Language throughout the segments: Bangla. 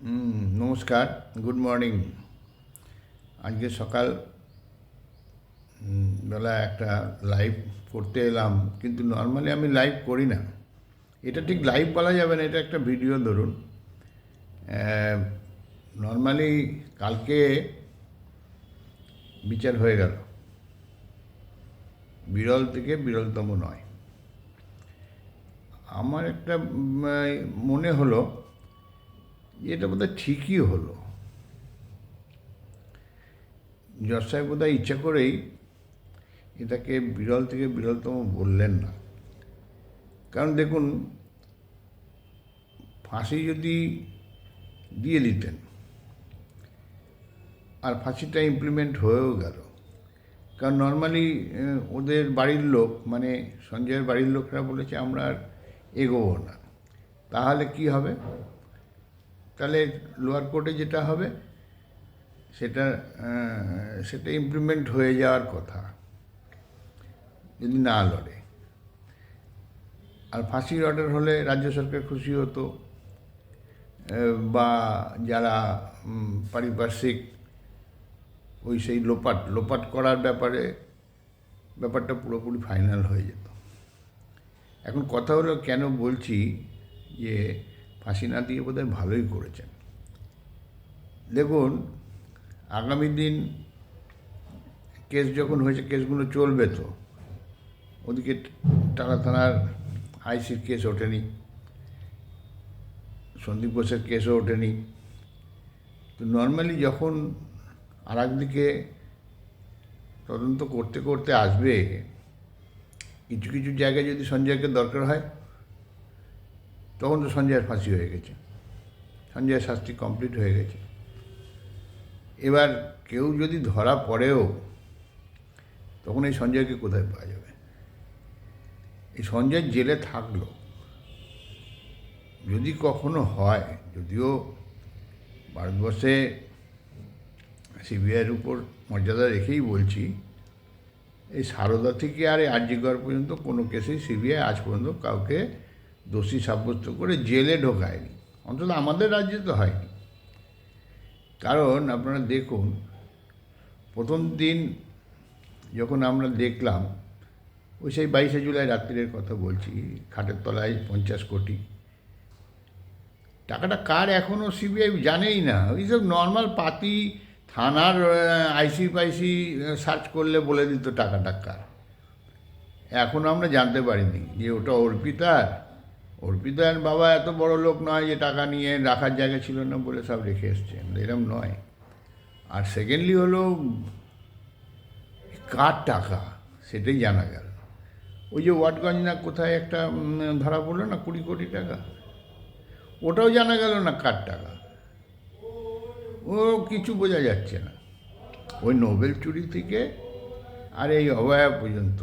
নমস্কার, গুড মর্নিং। আজকে সকাল বেলা একটা লাইভ করতে এলাম, কিন্তু নর্মালি আমি লাইভ করি না। এটা ঠিক লাইভ বলা যাবে না, এটা একটা ভিডিও ধরুন। নর্মালি কালকে বিচার হয়ে গেল, বিরল থেকে বিরলতম নয়। আমার একটা মনে হলো যে এটা বোধহয় ঠিকই হলো। জজ সাহেব বোধহয় ইচ্ছা করেই এটাকে বিরল থেকে বিরলতম বললেন না। কারণ দেখুন, ফাঁসি যদি দিয়ে দিতেন আর ফাঁসিটা ইমপ্লিমেন্ট হয়েও গেল, কারণ নর্মালি ওদের বাড়ির লোক, মানে সঞ্জয়ের বাড়ির লোকরা বলেছে আমরা আর এগোবো না। তাহলে কি হবে? তাহলে লোয়ার কোর্টে যেটা হবে সেটা সেটা ইমপ্লিমেন্ট হয়ে যাওয়ার কথা যদি না লড়ে। আর ফাঁসির অর্ডার হলে রাজ্য সরকার খুশি হতো, বা যারা পারিপার্শ্বিক ওই সেই লোপাট করার ব্যাপারটা পুরোপুরি ফাইনাল হয়ে যেত। এখন কথা হলো, কেন বলছি যে ফাঁসি না দিয়ে বোধহয় ভালোই করেছেন। দেখুন, আগামী দিন কেস যখন হয়েছে, কেসগুলো চলবে তো। ওদিকে টালা থানার আইসির কেস ওঠেনি, সন্দীপ ঘোষের কেসও ওঠেনি। তো নর্মালি যখন আর একদিকে তদন্ত করতে করতে আসবে, কিছু কিছু জায়গায় যদি সঞ্জয়কে দরকার হয়, তখন তো সঞ্জয়ের ফাঁসি হয়ে গেছে, সঞ্জয়ের শাস্তি কমপ্লিট হয়ে গেছে। এবার কেউ যদি ধরা পড়েও, তখন এই সঞ্জয়কে কোথায় পাওয়া যাবে? এই সঞ্জয় জেলে থাকলো, যদি কখনো হয়, যদিও ভারতবর্ষে সিবিআইয়ের উপর মর্যাদা রেখেই বলছি, এই সারদা থেকে আর আরজিকর পর্যন্ত কোনো কেসেই সিবিআই আজ পর্যন্ত কাউকে দোষী সাব্যস্ত করে জেলে ঢোকায়নি, অন্তত আমাদের রাজ্যে তো হয়নি। কারণ আপনারা দেখুন, প্রথম দিন যখন আমরা দেখলাম, ওই সেই 22শে জুলাই রাত্রির কথা বলছি, খাটের তলায় 50 কোটি টাকাটা কার এখনও সিবিআই জানেই না। ওই সব নর্মাল পাতি থানার আইসি পাইসি সার্চ করলে বলে দিত টাকাটা কার। এখনও আমরা জানতে পারিনি যে ওটা অর্পিতার বাবা এত বড় লোক নয় যে টাকা নিয়ে রাখার জায়গা ছিল না বলে সব রেখে এসছেন, এরম নয়। আর সেকেন্ডলি হলো, কার টাকা সেটাই জানা গেল। ওই যে ওয়াটগঞ্জ না কোথায় একটা ধরা পড়লো না 20 কোটি টাকা, ওটাও জানা গেল না কার টাকা। ও কিছু বোঝা যাচ্ছে না। ওই নোবেল চুরি থেকে আর এই অভয়া পর্যন্ত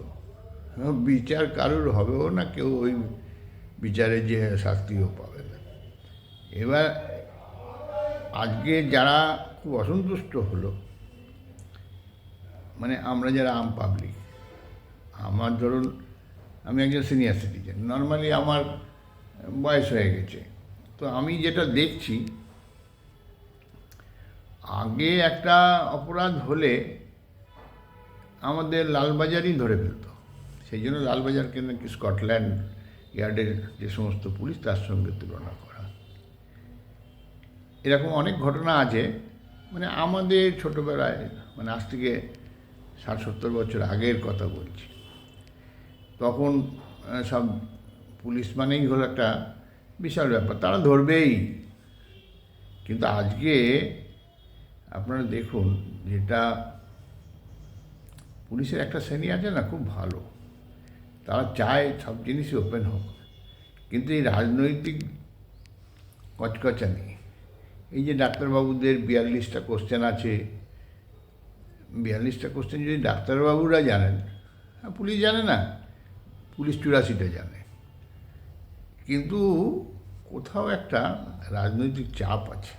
বিচার কারোর হবেও না, কেউ ওই বিচারে যে শাস্তিও পাবে না। এবার আজকে যারা খুব অসন্তুষ্ট হলো, মানে আমরা যারা আম পাবলিক, আমার ধরুন আমি একজন সিনিয়র সিটিজেন, নর্মালি আমার বয়স হয়ে গেছে, তো আমি যেটা দেখছি, আগে একটা অপরাধ হলে আমাদের লালবাজারই ধরে ফেলত। সেই জন্য লালবাজারকে নাকি স্কটল্যান্ড ইয়ার্ডের যে সমস্ত পুলিশ তার সঙ্গে তুলনা করা। এরকম অনেক ঘটনা আছে, মানে আমাদের ছোটোবেলায়, মানে আজ থেকে 60-70 বছর আগের কথা বলছি। তখন সব পুলিশ মানেই হলো একটা বিশাল ব্যাপার, তারা ধরবেই। কিন্তু আজকে আপনারা দেখুন, যেটা পুলিশের একটা শ্রেণী আছে না, খুব ভালো, তারা চায় সব জিনিসই ওপেন হোক। কিন্তু এই রাজনৈতিক কচকচানি, এই যে ডাক্তারবাবুদের 42টা কোশ্চেন আছে, 42টা কোশ্চেন যদি ডাক্তারবাবুরা জানেন, পুলিশ জানে না, পুলিশ 84টা জানে। কিন্তু কোথাও একটা রাজনৈতিক চাপ আছে,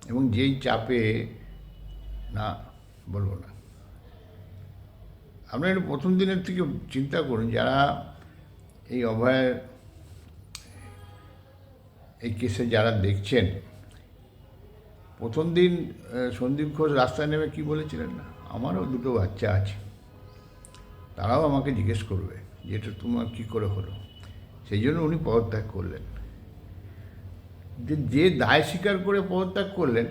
এবং যেই চাপে, না বলবো না, আপনারা একটু প্রথম দিনের থেকে চিন্তা করুন, যারা এই অভয়ের এই কেসে যারা দেখছেন, প্রথম দিন সন্দীপ ঘোষ রাস্তায় নেমে কি বলেছিলেন না, আমারও দুটো বাচ্চা আছে, তারাও আমাকে জিজ্ঞেস করবে যে এটা তোমার কী করে হলো। সেই জন্য উনি পদত্যাগ করলেন। যে দায় স্বীকার করে পদত্যাগ করলেন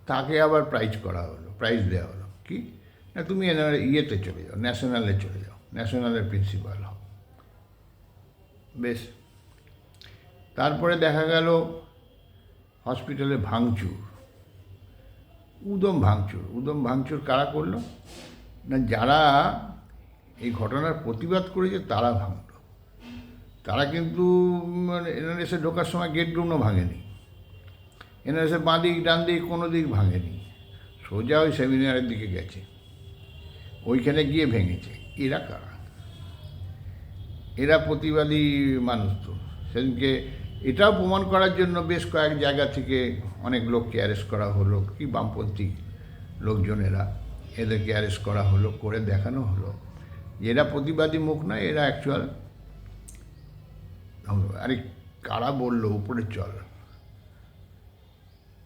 তাকে আবার প্রাইজ দেওয়া হলো কি না, তুমি ইয়েতে চলে যাও, ন্যাশনালে চলে যাও, ন্যাশনালের প্রিন্সিপাল হও। বেশ, তারপরে দেখা গেল হসপিটালে উদম ভাঙচুর কারা করলো না, যারা এই ঘটনার প্রতিবাদ করেছে তারা ভাঙল। তারা কিন্তু মানে এনআরএসে ঢোকার সময় গেটগুলো ভাঙেনি, এনআরএসের বাঁ দিক ডান দিক কোনো দিক ভাঙেনি, সোজা ওই সেমিনারের দিকে গেছে, ওইখানে গিয়ে ভেঙেছে। এরা কারা? এরা প্রতিবাদী মানুষ তো। সেদিনকে এটাও প্রমাণ করার জন্য বেশ কয়েক জায়গা থেকে অনেক লোককে অ্যারেস্ট করা হলো, কি বামপন্থী লোকজনেরা, এদেরকে অ্যারেস্ট করা হলো, করে দেখানো হলো যে এরা প্রতিবাদী মুখ নয়, এরা অ্যাকচুয়াল। আরে কারা বললো উপরে চল,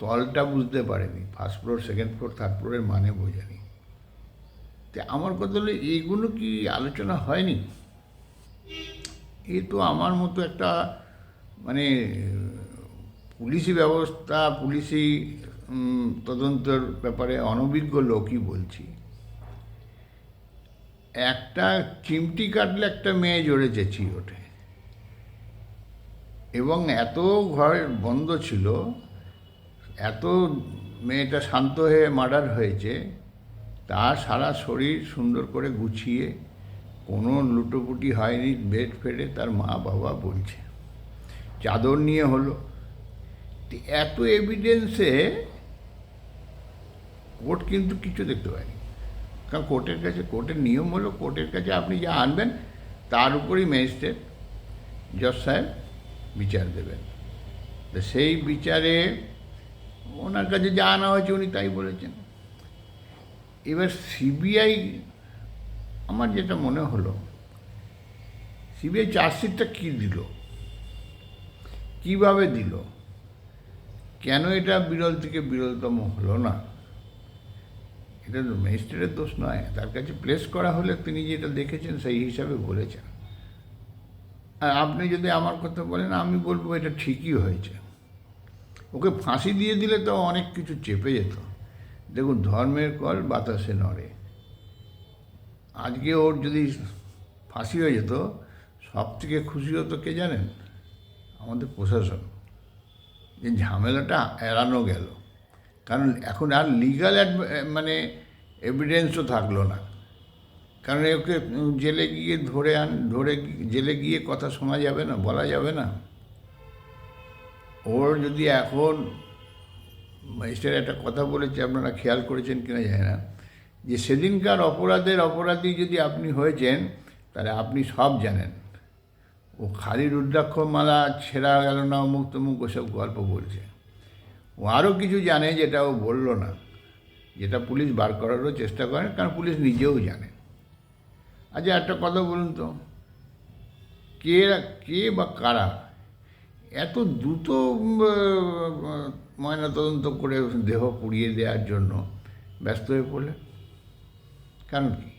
তলটা বুঝতে পারেনি, first floor second floor third ফ্লোরের মানে বোঝেনি। তো আমার কথা হলো এইগুলো কি আলোচনা হয়নি? এই তো আমার মতো একটা মানে পুলিশি ব্যবস্থা, পুলিশি তদন্তের ব্যাপারে অনভিজ্ঞ লোকই বলছি, একটা চিমটি কাটলে একটা মেয়ে জোরে চেঁচিয়ে ওঠে, এবং এত ঘর বন্ধ ছিল, এত মেয়েটা শান্ত হয়ে মার্ডার হয়েছে, তার সারা শরীর সুন্দর করে গুছিয়ে, কোনো লুটোপুটি হয়নি, বেড ফেডে, তার মা বাবা বলছে, চাদর নিয়ে হলো। এত এভিডেন্সে কোর্ট কিন্তু কিছু দেখতে পায়নি, কারণ কোর্টের নিয়ম হলো কোর্টের কাছে আপনি যা আনবেন তার উপরই ম্যাজিস্ট্রেট জজ সাহেব বিচার দেবেন। তো সেই বিচারে ওনার কাছে যা আনা হয়েছে উনি তাই বলেছেন। এবার সিবিআই, আমার যেটা মনে হলো, সিবিআই চার্জশিটটা কী দিল, কীভাবে দিল, কেন এটা বিরল থেকে বিরলতম হলো না, এটা তো ম্যাজিস্ট্রেটের দোষ নয়, তার কাছে প্লেস করা হলে তিনি যেটা দেখেছেন সেই হিসাবে বলেছেন। আর আপনি যদি আমার কথা বলেন, আমি বলবো এটা ঠিকই হয়েছে। ওকে ফাঁসি দিয়ে দিলে তো অনেক কিছু চেপে যেত। দেখুন, ধর্মের কল বাতাসে নড়ে। আজকে ওর যদি ফাঁসি হয়ে যেত, সব থেকে খুশি হতো কে জানেন? আমাদের প্রশাসন, যে ঝামেলাটা এড়ানো গেল। কারণ এখন আর লিগাল মানে এভিডেন্সও থাকলো না, কারণ ওকে জেলে গিয়ে ধরে জেলে গিয়ে কথা শোনা যাবে না, বলা যাবে না। ওর যদি এখন ম্যাজিস্ট্রেট একটা কথা বলেছে, আপনারা খেয়াল করেছেন কিনা জানি না, যে সেদিনকার অপরাধী যদি আপনি হয়েছেন তাহলে আপনি সব জানেন। ও খালি রুদ্রাক্ষমালা ছেঁড়া গেল না, অমুক তমুক ওসব গল্প বলছে। ও আরও কিছু জানে যেটা ও বলল না, যেটা পুলিশ বার করারও চেষ্টা করে, কারণ পুলিশ নিজেও জানে। আচ্ছা, একটা কথা বলুন তো, কে বা কারা এত দ্রুত ময়নাতদন্ত করে দেহ পুড়িয়ে দেওয়ার জন্য ব্যস্ত হয়ে পড়লে? কারণ কি?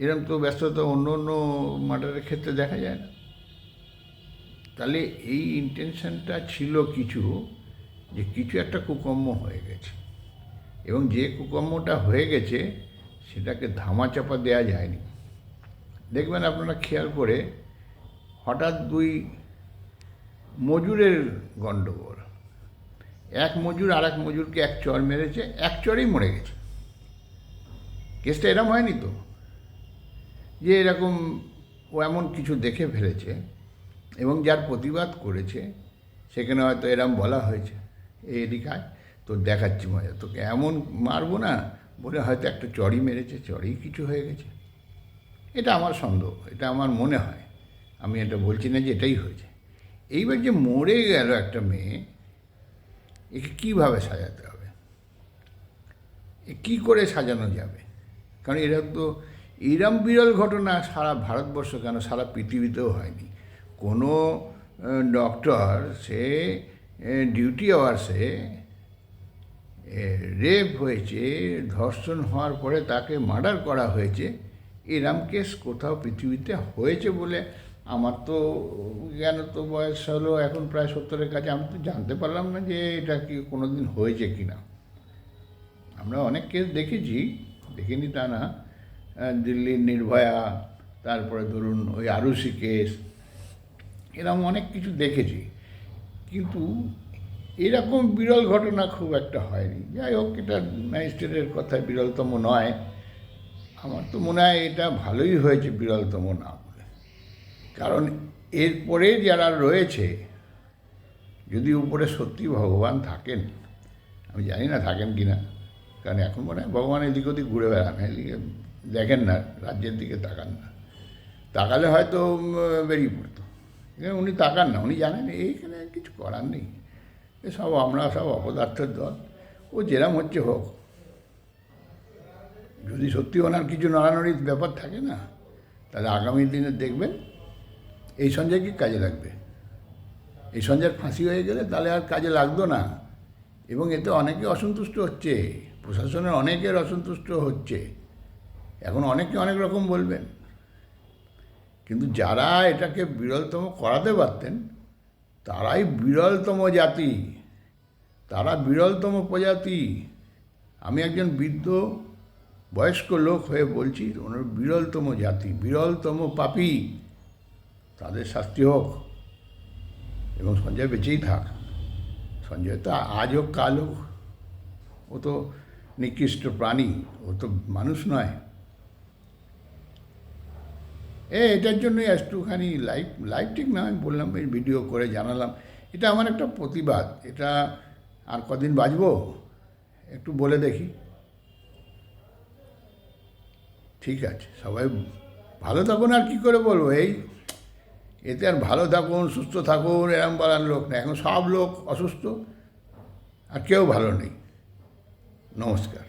এরকম তো ব্যস্ততা অন্য মার্ডারের ক্ষেত্রে দেখা যায় না। তাহলে এই ইন্টেনশনটা ছিল যে কিছু একটা কুকর্ম হয়ে গেছে, এবং যে কুকর্মটা হয়ে গেছে সেটাকে ধামাচাপা দেওয়া যায়নি। দেখবেন আপনারা খেয়াল করে, হঠাৎ দুই মজুরের গণ্ডগোল, এক মজুর আর এক মজুরকে এক চর মেরেছে, এক চরেই মরে গেছে। কেসটা এরম হয়নি তো, যে এরকম ও এমন কিছু দেখে ফেলেছে এবং যার প্রতিবাদ করেছে সেখানে হয়তো এরম বলা হয়েছে, এদিকায় তো দেখাচ্ছি মজা, তোকে এমন মারবো না বলে হয়তো একটা চড়ই মেরেছে, চড়েই কিছু হয়ে গেছে। এটা আমার সন্দেহ, এটা আমার মনে হয়, আমি এটা বলছি না যে এটাই হয়েছে। এইবার যে মরে গেল একটা মেয়ে, একে কীভাবে সাজাতে হবে, কী করে সাজানো যাবে? কারণ এরম বিরল ঘটনা সারা ভারতবর্ষ কেন, সারা পৃথিবীতেও হয়নি। কোনো ডক্টর সে ডিউটি আওয়ার্সে রেপ হয়েছে, ধর্ষণ হওয়ার পরে তাকে মার্ডার করা হয়েছে, এরম কেস কোথাও পৃথিবীতে হয়েছে বলে আমার তো জ্ঞান তো বয়স হলো এখন প্রায় 70-এর কাছে, আমি তো জানতে পারলাম না যে এটা কি কোনো দিন হয়েছে কি না। আমরা অনেক কেস দেখেছি, দেখিনি তা না, দিল্লির নির্ভয়া, তারপরে ধরুন ওই আরুষি কেস, এরকম অনেক কিছু দেখেছি, কিন্তু এরকম বিরল ঘটনা খুব একটা হয়নি। যাই হোক, এটা ম্যাজিস্ট্রেটের কথায় বিরলতম নয়। আমার তো মনে হয় এটা ভালোই হয়েছে বিরলতম না বলে, কারণ এরপরে যারা রয়েছে, যদি উপরে সত্যি ভগবান থাকেন, আমি জানি না থাকেন কি না, কারণ এখন মনে হয় ভগবান এদিক ওদিক ঘুরে বেড়ান, এদিকে দেখেন না, রাজ্যের দিকে তাকান না। তাকালে হয়তো বেরিয়ে পড়তো, এখানে উনি তাকান না, উনি জানেন এইখানে কিছু করার নেই, এসব আমরা সব অপদার্থের দল, ও যেরম হচ্ছে হোক। যদি সত্যি ওনার কিছু নড়ানড়ির ব্যাপার থাকে না, তাহলে আগামী দিনে দেখবেন এই সঞ্জয় কি কাজে লাগবে। এই সঞ্জয়ের ফাঁসি হয়ে গেলে তাহলে আর কাজে লাগতো না, এবং এতে অনেকে অসন্তুষ্ট হচ্ছে, প্রশাসনের অনেকের অসন্তুষ্ট হচ্ছে, এখন অনেকে অনেক রকম বলবেন, কিন্তু যারা এটাকে বিরলতম করাতে পারতেন তারাই বিরলতম জাতি, তারা বিরলতম প্রজাতি। আমি একজন বৃদ্ধ বয়স্ক লোক হয়ে বলছি, ওনার বিরলতম জাতি, বিরলতম পাপী, তাদের শাস্তি হোক, এবং সঞ্জয় বেঁচেই থাক। সঞ্জয় তো আজ হোক কাল হোক, ও তো নিকৃষ্ট প্রাণী, ও তো মানুষ নয়। এটার জন্যই একটুখানি লাইভ ঠিক না, আমি বললাম, এই ভিডিও করে জানালাম, এটা আমার একটা প্রতিবাদ। এটা আর কদিন বাঁচবো একটু বলে দেখি। ঠিক আছে, সবাই ভালো থাকুন, আর কী করে বলবো, এই এতে আর ভালো থাকুন সুস্থ থাকুন এরম বলার লোক নেই, এখন সব লোক অসুস্থ আর কেউ ভালো নেই। নমস্কার।